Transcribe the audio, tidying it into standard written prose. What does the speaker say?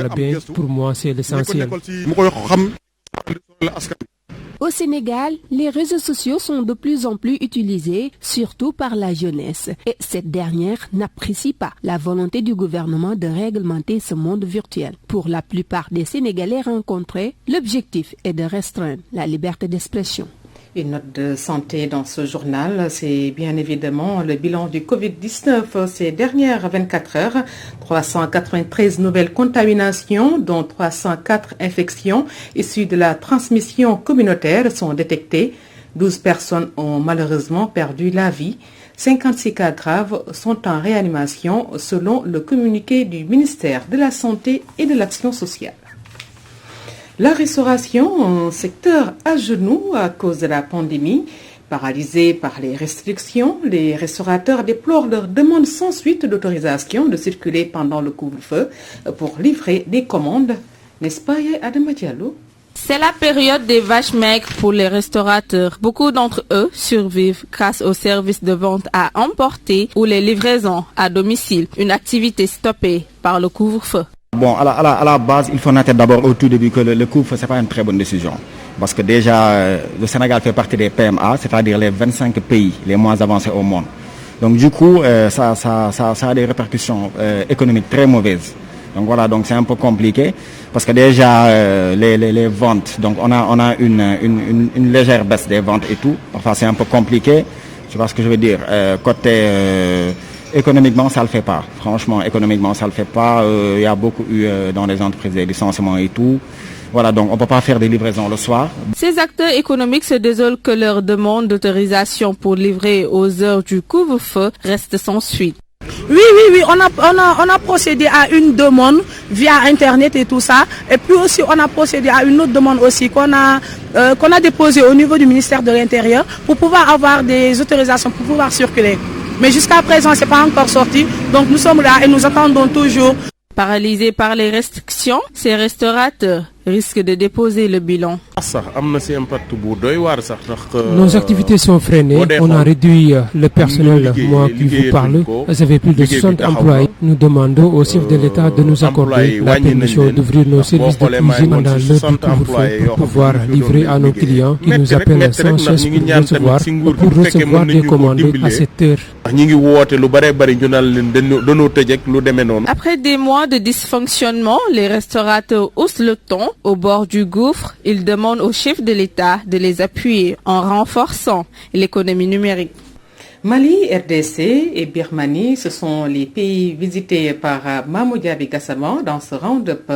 bien, pour moi c'est l'essentiel. Au Sénégal, les réseaux sociaux sont de plus en plus utilisés, surtout par la jeunesse. Et cette dernière n'apprécie pas la volonté du gouvernement de réglementer ce monde virtuel. Pour la plupart des Sénégalais rencontrés, l'objectif est de restreindre la liberté d'expression. Une note de santé dans ce journal, c'est bien évidemment le bilan du Covid-19 ces dernières 24 heures. 393 nouvelles contaminations, dont 304 infections issues de la transmission communautaire sont détectées. 12 personnes ont malheureusement perdu la vie. 56 cas graves sont en réanimation selon le communiqué du ministère de la Santé et de l'Action sociale. La restauration, un secteur à genoux à cause de la pandémie, paralysé par les restrictions, les restaurateurs déplorent leur demande sans suite d'autorisation de circuler pendant le couvre-feu pour livrer des commandes. N'est-ce pas, Adama Diallo? C'est la période des vaches maigres pour les restaurateurs. Beaucoup d'entre eux survivent grâce aux services de vente à emporter ou les livraisons à domicile, une activité stoppée par le couvre-feu. Bon, à la base, il faut noter d'abord au tout début que le couvre-feu, ce n'est pas une très bonne décision. Parce que déjà, le Sénégal fait partie des PMA, c'est-à-dire les 25 pays les moins avancés au monde. Donc du coup, ça a des répercussions économiques très mauvaises. Donc voilà, donc c'est un peu compliqué. Parce que déjà, les ventes, donc on a une légère baisse des ventes et tout. Enfin, c'est un peu compliqué. Tu vois ce que je veux dire. Économiquement, ça le fait pas. Franchement, économiquement, ça le fait pas. Il y a beaucoup eu dans les entreprises des licenciements et tout. Voilà, donc on peut pas faire des livraisons le soir. Ces acteurs économiques se désolent que leur demande d'autorisation pour livrer aux heures du couvre-feu reste sans suite. Oui, on a procédé à une demande via Internet et tout ça. Et puis aussi, on a procédé à une autre demande aussi qu'on a déposée au niveau du ministère de l'Intérieur pour pouvoir avoir des autorisations pour pouvoir circuler. Mais jusqu'à présent, ce n'est pas encore sorti. Donc nous sommes là et nous attendons toujours. Paralysés par les restrictions, ces restaurateurs risquent de déposer le bilan. Nos activités sont freinées. On a réduit le personnel. Moi qui vous parle, j'avais plus de 60 employés. Nous demandons au chef de l'État de nous accorder la permission d'ouvrir nos services de cuisine pendant l'heure du couvre-feu pour pouvoir livrer à nos clients qui nous appellent sans cesse pour recevoir des commandes à cette heure. Après des mois de dysfonctionnement, les restaurateurs haussent le ton. Au bord du gouffre, ils demandent au chef de l'État de les appuyer en renforçant l'économie numérique. Mali, RDC et Birmanie, ce sont les pays visités par Mahmoud Diaby Gassama dans ce round-up.